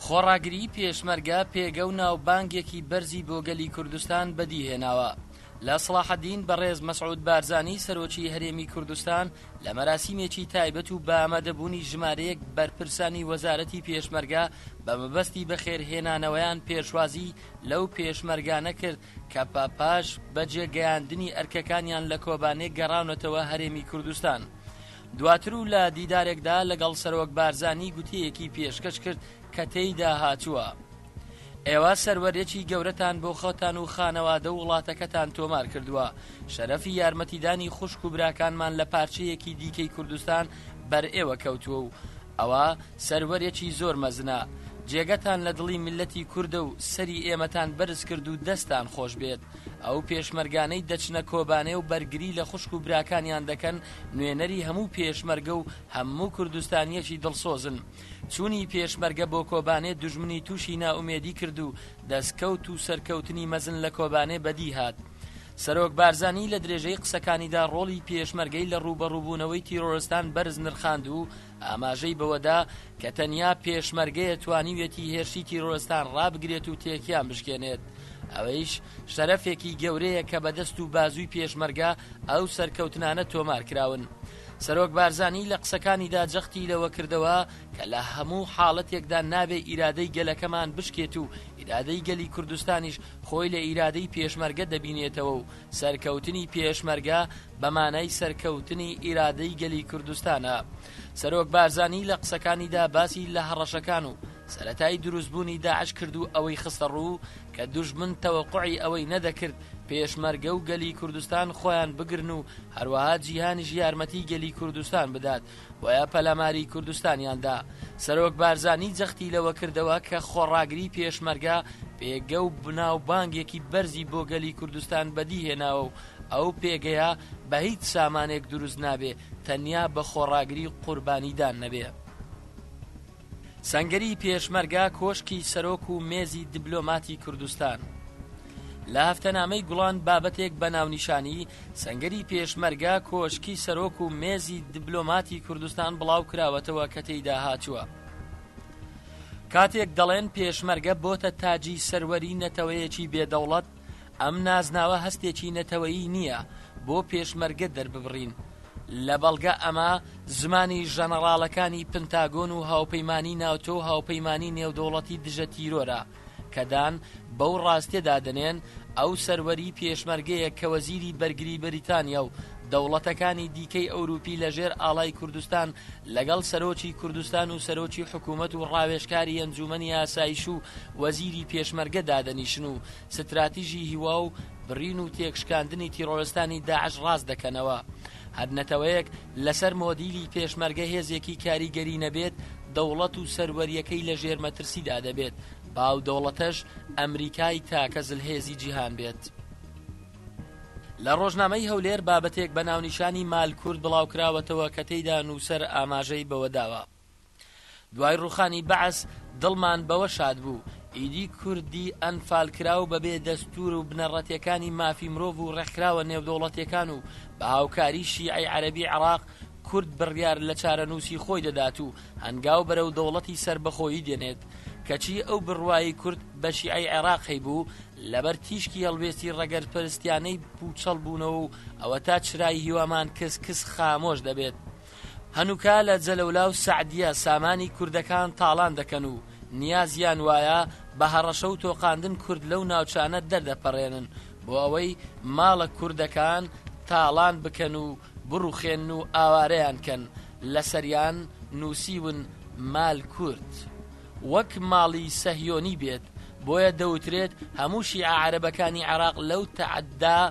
خۆڕاگری پێشمەرگە پێگە و ناوبانگێکی بەرزی بۆ گەلی کوردستان بەدیهێناوە. لە سڵاحەدین بەڕێز مەسعود بارزانی سەرۆکی هەرێمی کوردستان لە مەراسیمێکی تایبەت و بە ئامادەبوونی ژمارەیەک بەرپرسانی وەزارەتی پێشمەرگە بە مەبەستی بەخێرهێنانەوەیان پێشوازی لەو پێشمەرگانە کرد کە پاش بەجێگەیاندنی ئەرکەکانیان لە کۆبانێ گەڕاونەتەوە هەرێمی کوردستان. دواتر و لە دیدارێکدا لەگەڵ سەرۆک بارزانی گوتیەکی پێشکەش کرد کە تێیدا هاتووە: ئێوە سەروەرێکی گەورەتان بۆ خۆتان و خانەوادە و وڵاتەکەتان تۆمار کردووە. شەرەفی یارمەتیدانی خوشک و براکانمان لە پارچەیەکی دیکەی کوردستان بەر ئێوە کەوتووە و ئەوە سەروەرێکی زۆر مەزنە. جێگەتان لە دڵی میلەتی کوردە و سەری ئێمەتان بەرز کرد و دەستان خۆش بێت. ئەو پێشمەرگانەی دەچنە کۆبانێ و بەرگری لە خوشک و براکانیان دەکەن نوێنەری هەموو پێشمەرگە و هەموو کوردستانیەکی دڵسۆزن. چوونی پێشمەرگە بۆ کۆبانێ دوژمنی تووشی ناومێدی کرد و دەستکەوت و سەرکەوتنی مەزن لە کۆبانێ بەدی هات. سەرۆک بارزانی لە درێژەی قسەکانیدا ڕۆڵی پێشمەرگەی لە ڕوبەڕووبوونەوەی تیرۆرستان بەرز نرخاند و ئاماژەی بەوەدا کە تەنیا پێشمەرگەیە توانیوێتی هێرشی تیرۆرستان ڕابگرێت و تێکیان بشکێنێت. ئەوەیش شەرەفێکی گەورەیە کە بەدەست و بازووی پێشمەرگە ئەو سەرکەوتنانە تۆمار کراون. سەرۆک بارزانی لە قسەکانیدا جەختی لەوە کردەوە کە لە هەموو حاڵەتێکدا نابێ ئیرادەی گەلەکەمان بشکێت و ئیرادەی گەلی کوردستانیش خۆی لە ئیرادەی پێشمەرگە دەبینێتەوە و سەرکەوتنی پێشمەرگە بەمانای سەرکەوتنی ئیرادەی گەلی کوردستانە. سەرۆک بارزانی لە قسەکانیدا باسی لە هەڕەشەکان و سەرەتای دروستبوونی داعش کرد و ئەوەی خستە ڕوو کە دوژمن تەوەقوعی ئەوەی نەدەکرد پێشمەرگە و گەلی کوردستان خۆیان بگرن و هەروەها جیهانیش یارمەتی گەلی کوردستان بدات ویا پەلاماری کوردستانیاندا. سەرۆک بارزانی جەختی لەوە کردەوە کە خۆڕاگری پێشمەرگە پێگە و بناوبانگێکی بەرزی بۆ گەلی کوردستان بەدیهێناوە و ئەو پێگەیە بە هیچ سامانێک دروست نابێ تەنیا بە خۆڕاگری قوربانیدان نەبێ. سەنگەری پێشمەرگە کۆشکی سەرۆک و مێزی دیبلۆماتی کوردستان. لە هەفتەنامەی گوڵان بابەتێک بە ناونیشانی سەنگەری پێشمەرگە کۆشکی سەرۆک و مێزی دیبلۆماتی کوردستان بڵاو کراوەتەوە کە تێیدا هاتووە. کاتێک دەڵێن پێشمەرگە بۆتە تاجی سەروەری نەتەوەیەکی بێدەوڵەت، ئەم نازناوە هەستێکی نەتەوەیی نییە بۆ پێشمەرگە دەرببڕین. لە بەڵگە ئەمە زمانی ژەنەڕاڵەکانی پنتاگۆن و هاوپەیمانی ناوتۆ و هاوپەیمانی نێودەوڵەتی دژە تیرۆرە کەدان بەو ڕاستێدا دەنێن ئەو سەروەری پێشمەرگەیە کە وەزیری بەرگری بەریتانیا و دەوڵەتەکانی دیکەی ئەوروپی لەژێر ئاڵای کوردستان لەگەڵ سەرۆکی کوردستان و سەرۆکی حکوومەت و ڕاوێژکاری ئەنجومەنی ئاسایش و وەزیری پێشمەرگە دادەنیشن و ستراتیژی هیوا و بڕین و تێکشکاندنی تیرۆرستانی داعش ڕاست دەکەنەوە. هەر نەتەوەیەک لەسەر مۆدیلی پێشمەرگە هێزێکی کاریگەری نەبێت دەوڵەت و سەروەریەکەی لە ژێرمەترسیدا دەبێت باو دەوڵەتەش ئەمریکای تاکە زلهێزی جیهان بێت. لە ڕۆژنامەی هەولێر بابەتێک بە ناونیشانی مالکورد بڵاوکراوەتەوە کە تێیدا نووسەر ئاماژەی بەوە داوە: دوای ڕوخانی بەعس دڵمان بەوە شاد بوو ئیدی کوردی ئەنفالکراو بەبێ دەستور و بنەڕەتیەکانی مافی مرۆڤ و ڕێکخراوە نێودەوڵەتیەکان و بە هاوکاری شیعەی عەرەبی عێراق کورد بڕیار لە چارەنووسی خۆی دەدات و هەنگاو بەرەو دەوڵەتی سربەخۆیی دێنێت کەچی ئەو بڕوایی کورد بە شیعەی عێراق هەیبوو لەبەر تیشکی هەڵوێستی ڕەگەرپەرستیانەی پوچەڵ بوونەوە و ئەوە تا چرای هیوامان کەس خامۆش دەبێت. هەنووکە لە جەلەولا و سەعدیە سامانی کوردەکان تاڵان دەکەن و نیازیان وایە بە هەڕەشە و تۆقاندن کورد لەو ناوچانە دەردەپەڕێنن بۆ ئەوەی ماڵە کوردەکان تاڵان بکەن و بڕوخێن و ئاوارەیان کەن. لەسەریان نووسیون مال کورد وەک ماڵی سەهیۆنی بێت، بۆیە دەوترێت هەموو شیعە عەرەبەکانی عێراق لەو تەعەدا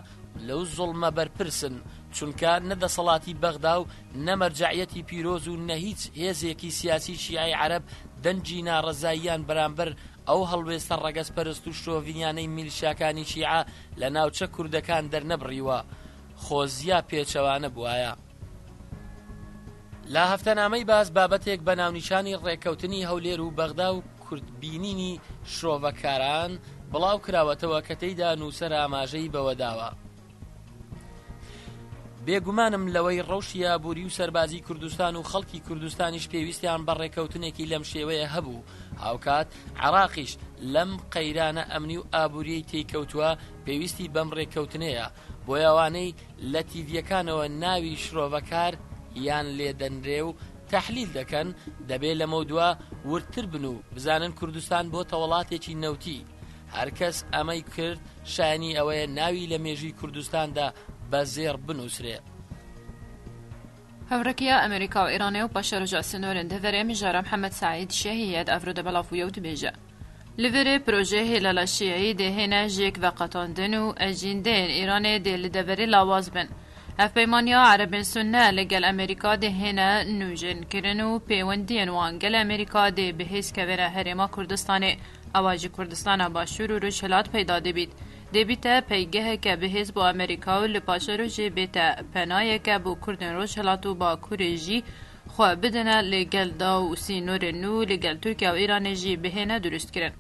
لەو زوڵمە بەرپرسن چونکە نەدەسەڵاتی بەغدا و نەمەرجەعیەتی پیرۆز و نە هیچ هێزێکی سیاسی شیعەی عەرەب دەنجی ناڕەزاییان بەرامبەر ئەو هەڵوێستە ڕەگەزپەرست و شۆڤینیانەی میلیشیاکانی شیعە لە ناوچە کوردەکان دەرنەبڕیوە خۆزیە پێچەوانە بوایە. لە هەفتەنامەی باز بابەتێک بە ناونیشانی ڕێکەوتنی هەولێر و بەغدا و کوردبینینی شۆڤەکاران بڵاو کراوەتەوە کە تێیدا نووسەر ئاماژەی بەوە داوە: بێگومانم لەوەی ڕەوشی ئابووری و سەربازی کوردستان و خەڵکی کوردستانیش پێویستیان بە ڕێکەوتنێکی لەم شێوەیە هەبوو. هاوکات عێراقیش لەم قەیرانە ئەمنی و ئابووریەی تێکەوتووە پێویستی بەم ڕێکەوتنەیە، بۆ ئەوانەی لە تیڤیەکانەوە ناوی شرۆڤەکار یان لێدەنرێ و تەحلیل دەکەن دەبێت لەمە دووە ورتر بن و بزانن کوردستان بۆتە وڵاتێکی نەوتی. هەرکەس ئەمەی کرد شایانی ئەوەیە ناوی لە مێژووی کوردستاندا بە زێر بنووسرێ. هەورەکەیە ئەمریکا و ئێرانێ و پاشە ڕۆژە سنۆرن دەڤەرێ میژارە محەممەد سعید شێهیەت ئەفرۆدە بەڵافویە و دبێژە لەڤێرێ پرۆژێ هێلە شیعی دێهێنە ژێک بە قەتاندن و ئەژیندێن ئێرانێ دێ لە دەڤەرێ لاواز بن. ئەفپەیمانیا عەرەبێن سونە لەگەل ئەمریکا دێهێنە نوژنکردن و پەیوەندیان وان گەل ئەمریکا دێ بەهێز کەوێرە هەرێما کوردستانێ ئەواژی کوردستانە باشوور و ڕۆژهەلات پەیدا دەبیت. دەبیتە پەیگەهەکە بەهێز بۆ ئەمریکا و لە پاشە ڕۆژێ بێتە پەنایەکە بۆ کوردن ڕۆژهەلات و باکوورێژی خوا بدەنە لەگەلدا و سینۆرن و لەگەل تورکیا و ئێرانێژی بهێنە دروستکردن.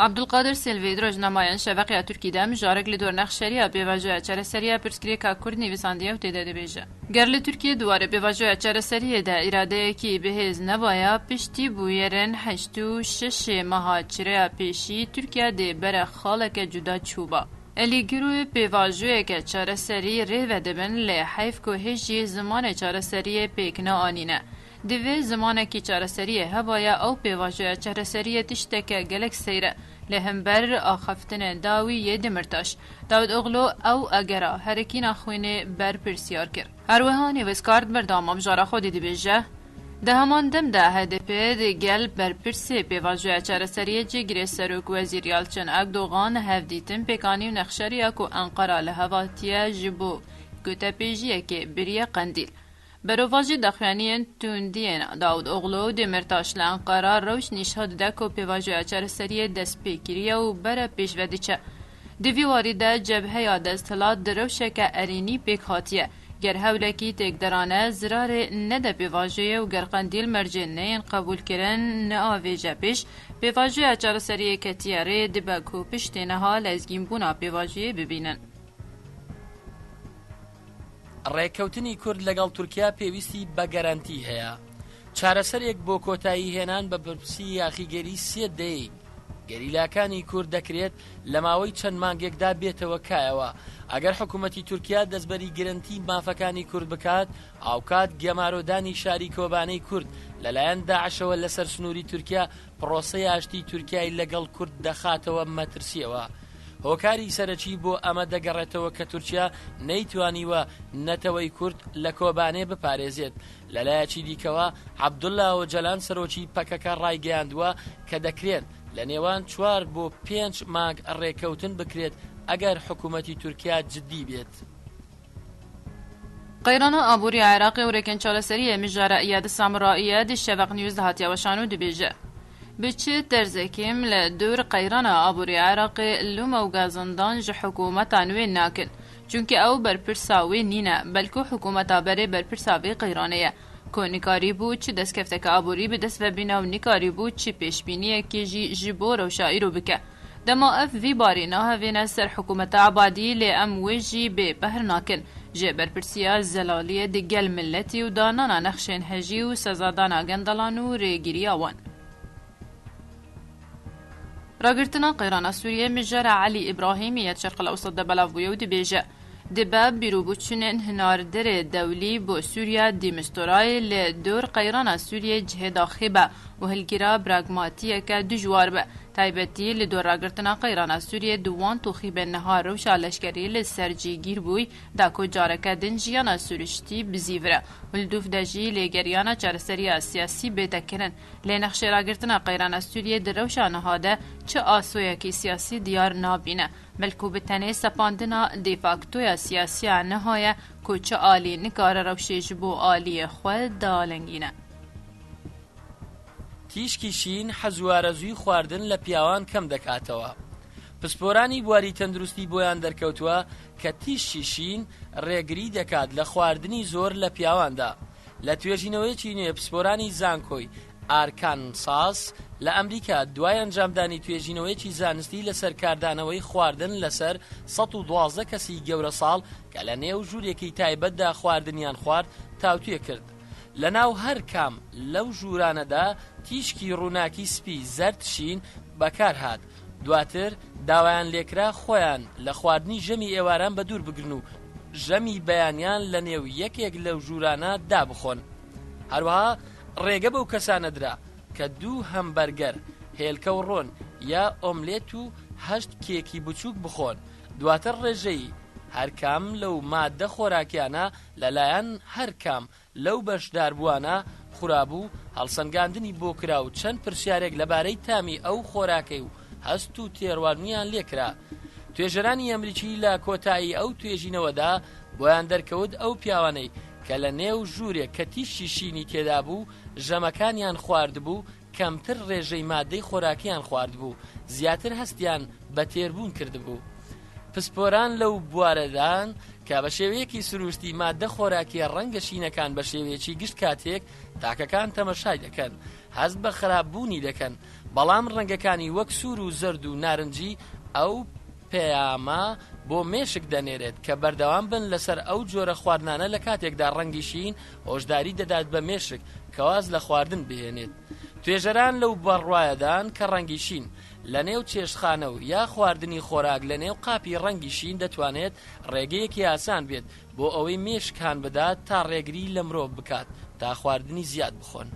عبدولقادر سیلڤی درۆژنەمایان شەڤەقیا تورکیدا مژارێک لە دۆرنەخشەریە پێواژۆیە چارەسەریە پرسکرێکا کورد نویساندیە و تێدا دەبێژە. گەر لە تورکیە دووارە پێواژۆیە چارەسەریەدا ئیرادەیەکی بەهێز نەبایە پشتی بوویێرن 86 مەها چرەیە پێشی تورکیا دێ بەرە خاڵەکە جودا چووبە. ئەلیگروی پێواژۆیەکە چارەسەری ڕێوە دەبن لێ حیف و هێژی زمانە چارەسەریە پێکنە ئانینە. دوێ زمانێکی چارەسەریە هەبایە ئەو پێواژۆیە چارەسەریە تشتێکە گەلک سەیرە لە هەمبەر ئاخەفتنە داوی یێ دمرتاش داود ئۆغلۆ ئەو ئەگەرا هەرەکی ناخوێنێ بەر پرسیار کرد. هەروەها نێوێستکارد بەردەوام بژارە خۆدی دەبێژە ده هەمان دەمدا هەدەپێ گەل بەرپرسێ پێواژۆیە چارەسەریە جێگرێ سەرۆک وەزیر یالچن ئەردۆغان هەفدیتن پێکانی و نەخشەریەک و ئەنقەرا لە هەڤاتیە ji bo گوتەپێژیەکێ بریە قەندیل. بەرۆڤاژی دەخوێنیان توندیێن داود ئۆغلۆ و دێمرتاش لە ئەنقەرا ڕەوش نیشا دەدەک و پێواژۆیە چارەسەریە دەستپێکریە و بەرە پێشڤە دچە. دوی واریدە جەبهەیە دەستهڵات درەوشەکە ئەرینی پێک هاتیە. گەر هەولێکی تێکدەرانە زرارێ نەدە پێواژۆیە و گەرقەندیل مەرجێ نەیەن قبولکردن نەئاوێژە پێش پێواژۆیە چارەسەریەکە تیارێ دبەک و پشتێنەها لەزگینبوونا پێواژۆیە ببینن. ڕێکەوتنی کورد لەگەڵ تورکیا پێویستی بە گەرانتی هەیە. چارەسەرێک بۆ کۆتایی هێنان بە بەرپرسی یاخیگەری 3 دەی گەریلاکانی کورد دەکرێت لە ماوەی چەند مانگێکدا بێتەوە کایەوە. ئەگەر حکوومەتی تورکیا دەستبەری گرنتی مافەکانی کورد بکات ئاوکات گەمارۆدانی شاری کۆبانەی کورد لەلایەن داعشەوە لەسەر سنووری تورکیا پرۆسەی ئاشتی تورکیای لەگەڵ کورد دەخاتەوە مەترسیەوە. هۆکاری سەرەکی بۆ ئەمە دەگەڕێتەوە کە تورکیا نەیتوانیوە نەتەوەی کورد لە کۆبانێ بپارێزێت. لەلایەکی دیکەوە عەبدوڵڵا ئۆجەلان سەرۆکی پەکەکە ڕایگەیاندووە کە دەکرێت لە نێوان 4 بۆ 5 مانگ ڕێکەوتن بکرێت ئەگەر حکوومەتی تورکیا جددی بێت. قەیرانە ئابووری عێراقی و ڕێکەن چارەسەریە میژارە ئیادە سامڕائیە دی شەڤق نیوز دەهاتیەوەشان و دەبێژە. بچێ دەرزێکیم لە دوور قەیرانە ئابووری عێراقی لومە و گازندان ji حکوومەتا نوێ ناکن چونکە ئەو بەرپرسا وێ نینە بەلکو حکوومەتا بەرێ بەرپرسا vê قەیرانەیە کۆ نیکاری بوو چی دەستکەفتەکە ئابووری بەدەست ببینە و نیکاری بوو چی پێشبینیەکێژی ji بۆ ڕەوشایی رو بکە. دەما ئەف vî barî nahevêne ser حکوومەتا عەبادî lê em wê jî bê behr nakin ji berpirsiya zelaliyê di gel milletî û danana nexşên hejî û sezadana gendelan û rêgiriya wan. راگرتنا قیرانە سووریە میژارە عەلی ئیبراهیمیەت شەرق الأوسط دەبەڵاوبوویە و دەبێژە دەبە بیرۆبوچونên hinarderê dewlî bo Sûriya dîmistûrayê li dor qeyrana Sûriyê cihêda xêbe û hilgîra pragmatiyeke dijwar be. Taybetî li dor ragirtina qeyrana Sûriyê di wan toxîbên niha rewşa leşkerî li ser cîgîr bûy da ku careke din jiyana sûriştî bizîvire û li dûv de jî lêgeriyana çareseriya siyasî bêtekirin. Lê nexşê ragirtina qeyrana Sûriyê di rewşa niha de çi asoyekî siyasî diyar nabîne. بلکو به تنه سپاندنا دیفاکتویا سیاسی نهایه کوچه آلی نکاره روشیج بو آلی خود دالنگینه. تیشکی شین حەزوارەزووی خواردن لە پیاوان کەم دەکاتەوە. پسپۆرانی بواری تەندروستی بۆیان دەرکەوتووە کە تیشکی شین ڕێگری دەکات لە خواردنی زۆر لە پیاواندا. لە توێژینەوەیەکی نوێ پسپۆرانی زانکۆی ئارکانساس لە ئەمریکا دوای ئەنجامدانی توێژینەوەیەکی زانستی لەسەر کاردانەوەی خواردن لەسەر 112 کەسی گەورە ساڵ کە لە نێو ژوورێکی تایبەتدا خواردنیان خوارد تاوتوێ کرد. لە ناو هەر کام لەو ژوورانەدا تیشکی ڕووناکی سپی زەرد شین بەکار هات. دواتر داوایان لێکرا خۆیان لە خواردنی ژەمی ئێواران بە دوور بگرن و ژەمی بەیانیان لە نێو یەکێک لەو ژوورانە دابخۆن. هەروەها ڕێگە بەو کەسانەدرا کە 2 هەمبەرگەر هێلکە و ڕۆن یا ئۆملێت و 8 کێکی بچووک بخۆن. دواتر ڕێژەی هەرکام لەو مادە خۆراکیانە لەلایەن هەرکام لەو بەشداربووانە خورابوو هەڵسەنگاندنی بۆ کرا و چەند پرسیارێک لەبارەی تامی ئەو خۆراکەی و هەست و تێڕوانیان لێکرا. توێژەرانی ئەمریکی لە کۆتایی ئەو توێژینەوەدا بۆیان دەرکەوت ئەو پیاوانەی کە لە نێو ژوورێک کە تیشی شینی تێدا بوو ژەمەکانیان خواردبوو کەمتر ڕێژەی مادەی خۆراکیان خواردبوو، زیاتر هەستیان بە تێربوون کردبوو. پسپۆران لەو بوارەدان کە بە شێوەیەکی سروشتی مادە خۆراکیە ڕەنگە شینەکان بە شێوەیەکی گشت کاتێک تاکەکان تەمەشای دەکەن هەست بە خراپبوونی دەکەن، بەڵام ڕەنگەکانی وەک سوور و زەرد و نارنجی ئەو پەیامە بۆ مێشک دەنێرێت کە بەردەوام بن لەسەر ئەو جۆرە خواردنانە لە کاتێکدا ڕەنگی شین هۆشداری دەدات بە مێشک کەواز لە خواردن بهێنێت. توێژەران لەو بەڕوایەدان کە ڕەنگی شین لە نێو چێشتخانە و یا خواردنی خۆراک لە نێو قاپی ڕەنگی شین دەتوانێت ڕێگەیەکی ئاسان بێت بۆ ئەوەی مێشکان بدات تا ڕێگری لە مرۆڤ بکات تا خواردنی زیاد بخۆن.